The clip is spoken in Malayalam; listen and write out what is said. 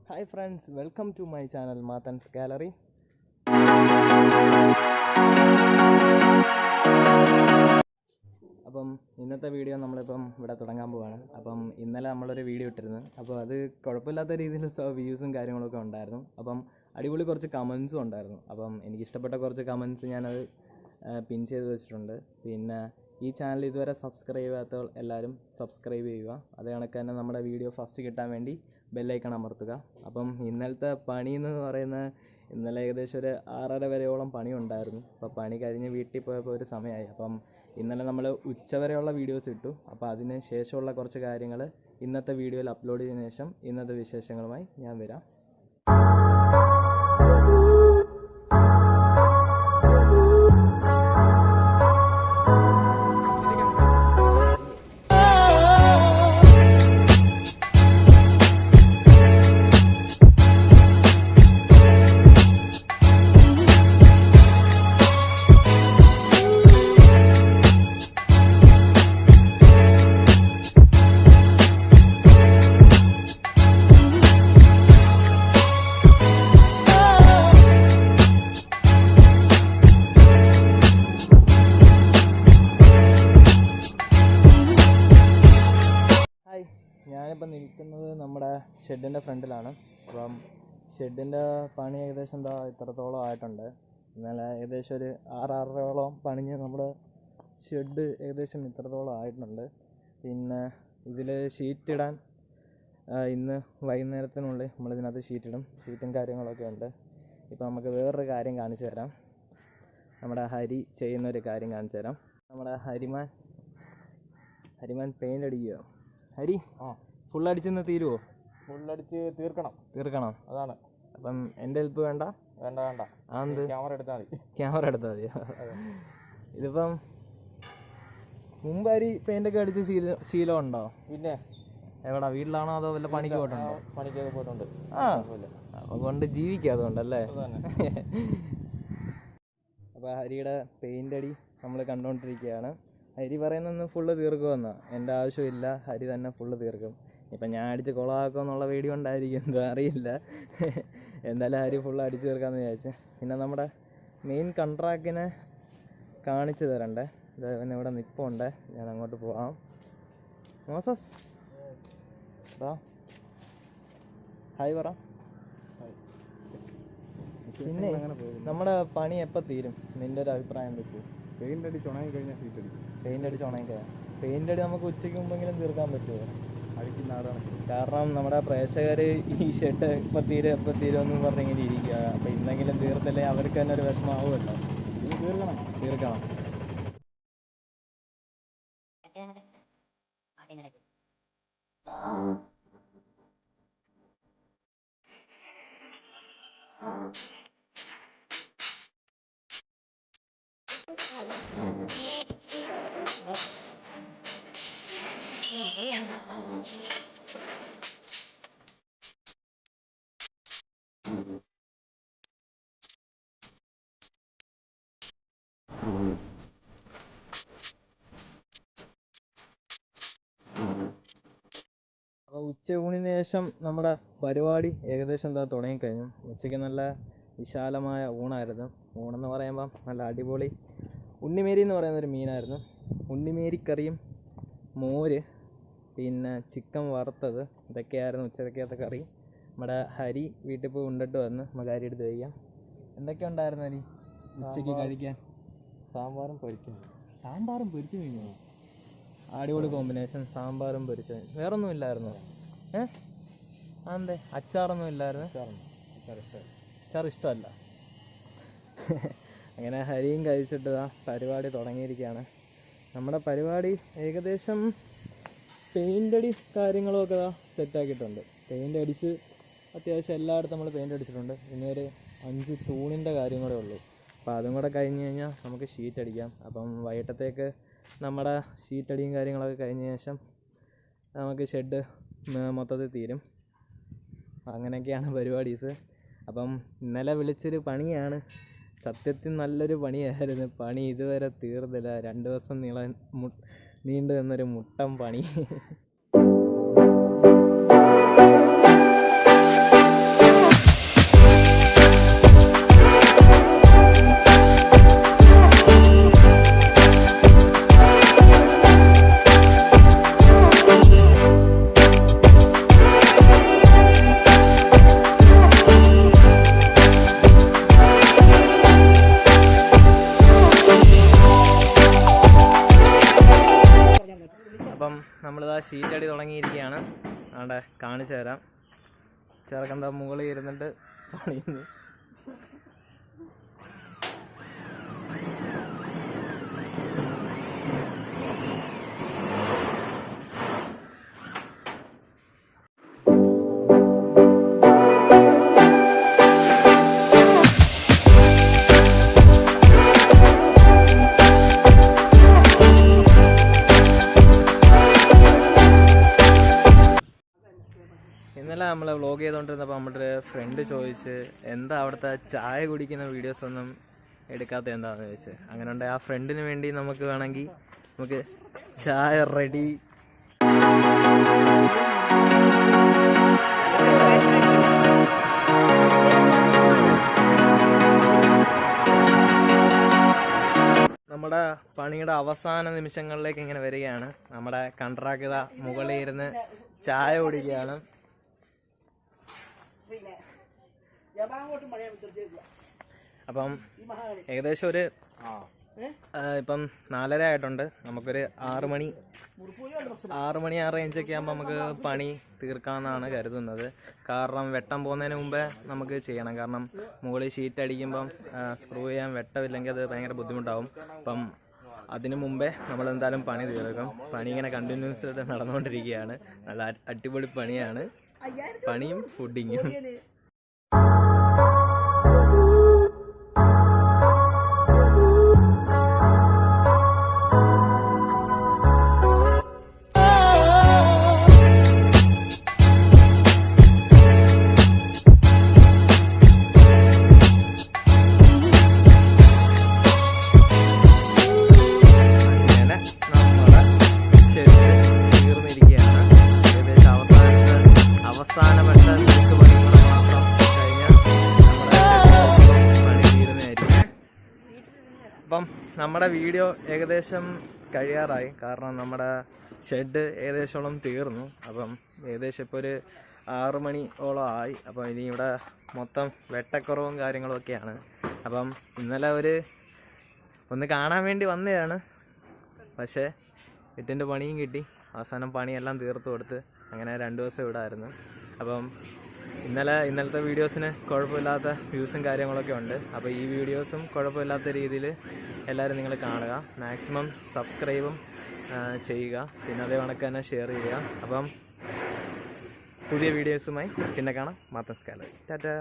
Hi friends, welcome to my channel Mathan's Gallery. അപ്പം ഇന്നത്തെ വീഡിയോ നമ്മളിപ്പം ഇവിടെ തുടങ്ങാൻ പോവാണ്. അപ്പം ഇന്നലെ നമ്മളൊരു വീഡിയോ ഇട്ടിരുന്നു. അപ്പോൾ അത് കുഴപ്പമില്ലാത്ത രീതിയിൽ വ്യൂസും കാര്യങ്ങളൊക്കെ ഉണ്ടായിരുന്നു. അപ്പം അടിപൊളി കുറച്ച് കമൻസും ഉണ്ടായിരുന്നു. അപ്പം എനിക്കിഷ്ടപ്പെട്ട കുറച്ച് കമൻസ് ഞാനത് പിൻ ചെയ്ത് വെച്ചിട്ടുണ്ട്. പിന്നെ ഈ ചാനൽ ഇതുവരെ സബ്സ്ക്രൈബ് ചെയ്യാത്ത എല്ലാവരും സബ്സ്ക്രൈബ് ചെയ്യുക. അതേ കണക്ക് തന്നെ നമ്മുടെ വീഡിയോ ഫസ്റ്റ് കിട്ടാൻ വേണ്ടി ബെല്ലൈക്കൺ അമർത്തുക. അപ്പം ഇന്നലത്തെ പണി എന്ന് പറയുന്നത് ഇന്നലെ ഏകദേശം ഒരു 6:30 വരെയോളം പണി ഉണ്ടായിരുന്നു. അപ്പോൾ പണി കഴിഞ്ഞ് വീട്ടിൽ പോയപ്പോൾ ഒരു സമയമായി. അപ്പം ഇന്നലെ നമ്മൾ ഉച്ചവരെയുള്ള വീഡിയോസ് ഇട്ടു. അപ്പോൾ അതിന് ശേഷമുള്ള കുറച്ച് കാര്യങ്ങൾ ഇന്നത്തെ വീഡിയോയിൽ അപ്ലോഡ് ചെയ്തതിനു ശേഷം ഇന്നത്തെ വിശേഷങ്ങളുമായി ഞാൻ വരാം. ഞാനിപ്പോൾ നിൽക്കുന്നത് നമ്മുടെ ഷെഡിൻ്റെ ഫ്രണ്ടിലാണ്. അപ്പം ഷെഡിൻ്റെ പണി ഏകദേശം ഇത്രത്തോളം ആയിട്ടുണ്ട്. ഇന്നലെ ഏകദേശം ഒരു 6-6:30 പണിഞ്ഞ് നമ്മുടെ ഷെഡ് ഏകദേശം ഇത്രത്തോളം ആയിട്ടുണ്ട്. പിന്നെ ഇതിൽ ഷീറ്റ് ഇടാൻ ഇന്ന് വൈകുന്നേരത്തിനുള്ളിൽ നമ്മളിതിനകത്ത് ഷീറ്റിടും. ഷീറ്റും കാര്യങ്ങളൊക്കെ ഉണ്ട്. ഇപ്പോൾ നമുക്ക് വേറൊരു കാര്യം കാണിച്ചു തരാം. നമ്മുടെ ഹരി ചെയ്യുന്നൊരു കാര്യം കാണിച്ചു തരാം. നമ്മുടെ ഹരിമാൻ പെയിൻ്റ് അടിക്കുക. ഹരി ഫുൾ അടിച്ചെന്ന് തീരുമോ? ഫുള്ളടിച്ച് തീർക്കണം. അതാണ്. അപ്പം എൻ്റെ ഹെൽപ്പ് വേണ്ട. അതെന്ത്? ക്യാമറ എടുത്താൽ മതി. ഇതിപ്പം മുമ്പ് ഹരി പെയിൻ്റൊക്കെ അടിച്ച് ശീലം ഉണ്ടോ? പിന്നെ എവിടാ, വീട്ടിലാണോ അതോ വല്ല പണിക്ക് പോയിട്ടുണ്ടോ? പണിക്കൊക്കെ പോയിട്ടുണ്ട്. അതുകൊണ്ട് ജീവിക്കുക. അതുകൊണ്ടല്ലേ. അപ്പോൾ ഹരിയുടെ പെയിൻ്റ് അടി നമ്മൾ കണ്ടുകൊണ്ടിരിക്കുകയാണ്. ഹരി പറയുന്നൊന്ന് ഫുള്ള് തീർക്കുമെന്നാണ്. എൻ്റെ ആവശ്യമില്ല, ഹരി തന്നെ ഫുള്ള് തീർക്കും. ഇപ്പം ഞാൻ അടിച്ച് കുളമാക്കുമെന്നുള്ള വീഡിയോ ഉണ്ടായിരിക്കും, എന്തോ അറിയില്ല. എന്തായാലും ഹരി ഫുള്ള് അടിച്ച് തീർക്കാമെന്ന് വിചാരിച്ചു. പിന്നെ നമ്മുടെ മെയിൻ കോൺട്രാക്റ്റിനെ കാണിച്ചു തരണ്ടേ. പിന്നെ ഇവിടെ നിൽപ്പുണ്ട്, ഞാൻ അങ്ങോട്ട് പോവാം. മോസസ് ഹായ് പറ. പിന്നെ നമ്മുടെ പണി എപ്പോൾ തീരും നിൻ്റെ ഒരു അഭിപ്രായം വെച്ച്? പെയിൻ്റ് അടിച്ച് ഉണങ്ങി കഴിഞ്ഞാൽ പെയിൻ്റ് അടി നമുക്ക് ഉച്ചയ്ക്ക് മുമ്പെങ്കിലും തീർക്കാൻ പറ്റുമോ? അടിക്കുന്ന ആളാണ്. കാരണം നമ്മുടെ പ്രേക്ഷകർ ഈ ഷെഡ് എപ്പോൾ തീരുമെന്ന് പറഞ്ഞിങ്ങനെ ഇരിക്കുക. അപ്പോൾ ഇന്നെങ്കിലും തീർത്തില്ലേ അവർക്ക് തന്നെ ഒരു വിഷമാവുമല്ലോ. തീർക്കണം. അപ്പോൾ ഉച്ചയൂണിന് ശേഷം നമ്മുടെ പരിപാടി ഏകദേശം തുടങ്ങിക്കഴിഞ്ഞു. ഉച്ചയ്ക്ക് നല്ല വിശാലമായ ഊണായിരുന്നു. ഊണെന്ന് പറയുമ്പം നല്ല അടിപൊളി ഉണ്ണിമേരി എന്ന് പറയുന്നൊരു മീനായിരുന്നു. ഉണ്ണിമേരിക്കറിയും മോര് പിന്നെ ചിക്കൻ വറുത്തത്, ഇതൊക്കെയായിരുന്നു ഉച്ചക്കത്തെ കറി. നമ്മുടെ ഹരി വീട്ടിൽ പോയി ഉണ്ടിട്ട് വന്ന് നമുക്ക് ഹരി എടുത്ത് വയ്ക്കാം. എന്തൊക്കെ ഉണ്ടായിരുന്നു ഹരി ഉച്ചയ്ക്ക് കഴിക്കാൻ? സാമ്പാറും പൊരിച്ചു കഴിഞ്ഞു. അടിപൊളി കോമ്പിനേഷൻ, സാമ്പാറും പൊരിച്ചത്. വേറൊന്നും ഇല്ലായിരുന്നു? അതെന്തേ? അച്ചാറൊന്നും ഇല്ലായിരുന്നു? അച്ചാർ ഇഷ്ടമല്ല. അങ്ങനെ ഹരിയും കഴിച്ചിട്ട് പരിപാടി തുടങ്ങിയിരിക്കുകയാണ്. നമ്മുടെ പരിപാടി ഏകദേശം പെയിൻ്റ് അടി കാര്യങ്ങളൊക്കെ സെറ്റാക്കിയിട്ടുണ്ട്. പെയിൻ്റ് അടിച്ച് അത്യാവശ്യം എല്ലായിടത്തും നമ്മൾ പെയിൻ്റ് അടിച്ചിട്ടുണ്ട്. ഇനി ഒരു 5 തൂണിൻ്റെ കാര്യം കൂടെ ഉള്ളൂ. അപ്പോൾ അതും കൂടെ കഴിഞ്ഞ് കഴിഞ്ഞാൽ നമുക്ക് ഷീറ്റ് അടിക്കാം. അപ്പം വൈകിട്ടത്തേക്ക് നമ്മുടെ ഷീറ്റടിയും കാര്യങ്ങളൊക്കെ കഴിഞ്ഞ ശേഷം നമുക്ക് ഷെഡ് മൊത്തത്തിൽ തീരും. അങ്ങനെയൊക്കെയാണ് പരിപാടീസ്. അപ്പം ഇന്നലെ വിളിച്ചൊരു പണിയാണ്. സത്യത്തിൽ നല്ലൊരു പണിയായിരുന്നു. പണി ഇതുവരെ തീർന്നില്ല. 2 ദിവസം നീണ്ടു നിന്നൊരു മുട്ടൻ പണി. ഞാനിവിടെ കാണിച്ചു തരാം. ചെറുക്കന്താ മുകളിൽ ഇരുന്നിട്ട് പണിയുന്നു. ഇന്നലെ നമ്മൾ വ്ളോഗ് ചെയ്തുകൊണ്ടിരുന്നപ്പോൾ നമ്മുടെ ഒരു ഫ്രണ്ട് ചോദിച്ച് എന്താ അവിടുത്തെ ചായ കുടിക്കുന്ന വീഡിയോസ് ഒന്നും എടുക്കാത്ത എന്താണെന്ന് ചോദിച്ച്. അങ്ങനെ ഉണ്ട് ആ ഫ്രണ്ടിന് വേണ്ടി നമുക്ക് വേണമെങ്കിൽ നമുക്ക് ചായ റെഡി. നമ്മുടെ പണിയുടെ അവസാന നിമിഷങ്ങളിലേക്ക് ഇങ്ങനെ വരികയാണ്. നമ്മുടെ കൺട്രാക്ടർ മുകളിൽ ഇരുന്ന് ചായ കുടിക്കുകയാണ്. അപ്പം ഏകദേശം ഒരു ഇപ്പം 4:30 ആയിട്ടുണ്ട്. നമുക്കൊരു 6 മണി ആ റേഞ്ചൊക്കെ ആകുമ്പോൾ നമുക്ക് പണി തീർക്കാമെന്നാണ് കരുതുന്നത്. കാരണം വെട്ടം പോകുന്നതിന് മുമ്പേ നമുക്ക് ചെയ്യണം. കാരണം മുകളിൽ ഷീറ്റ് അടിക്കുമ്പം സ്ക്രൂ ചെയ്യാൻ വെട്ടമില്ലെങ്കിൽ അത് ഭയങ്കര ബുദ്ധിമുട്ടാവും. അപ്പം അതിനു മുമ്പേ നമ്മൾ എന്തായാലും പണി തീർക്കും. പണി ഇങ്ങനെ കണ്ടിന്യൂസ് ആയിട്ട് നടന്നുകൊണ്ടിരിക്കുകയാണ്. നല്ല അടിപൊളി പണിയാണ്, പണിയും ഫുഡിങ്ങും. അവസാനപ്പെട്ട നിൽക്ക് പണികൾ മാത്രം കഴിഞ്ഞാൽ പണി തീരുന്നതായിരിക്കും. അപ്പം നമ്മുടെ വീഡിയോ ഏകദേശം കഴിയാറായി. കാരണം നമ്മുടെ ഷെഡ് ഏകദേശം തീർന്നു. അപ്പം ഏകദേശം ഇപ്പോൾ ഒരു 6 മണിയോളം ആയി. അപ്പം ഇനി ഇവിടെ മൊത്തം വെട്ടക്കുറവും കാര്യങ്ങളൊക്കെയാണ്. അപ്പം ഇന്നലെ ഒന്ന് കാണാൻ വേണ്ടി വന്നതാണ്. പക്ഷേ എട്ടിൻ്റെ പണിയും കിട്ടി. അവസാനം പണിയെല്ലാം തീർത്ത് കൊടുത്ത് അങ്ങനെ 2 ദിവസം ഇവിടെ ആയിരുന്നു. അപ്പം ഇന്നലത്തെ വീഡിയോസിന് കുഴപ്പമില്ലാത്ത വ്യൂസും കാര്യങ്ങളൊക്കെ ഉണ്ട്. അപ്പോൾ ഈ വീഡിയോസും കുഴപ്പമില്ലാത്ത രീതിയിൽ എല്ലാവരും നിങ്ങൾ കാണുക. മാക്സിമം സബ്സ്ക്രൈബും ചെയ്യുക. പിന്നെ അതേ കണക്ക് തന്നെ ഷെയർ ചെയ്യുക. അപ്പം പുതിയ വീഡിയോസുമായി പിന്നെ കാണാം. മാത്രം സ്കാലർ ടാറ്റാ.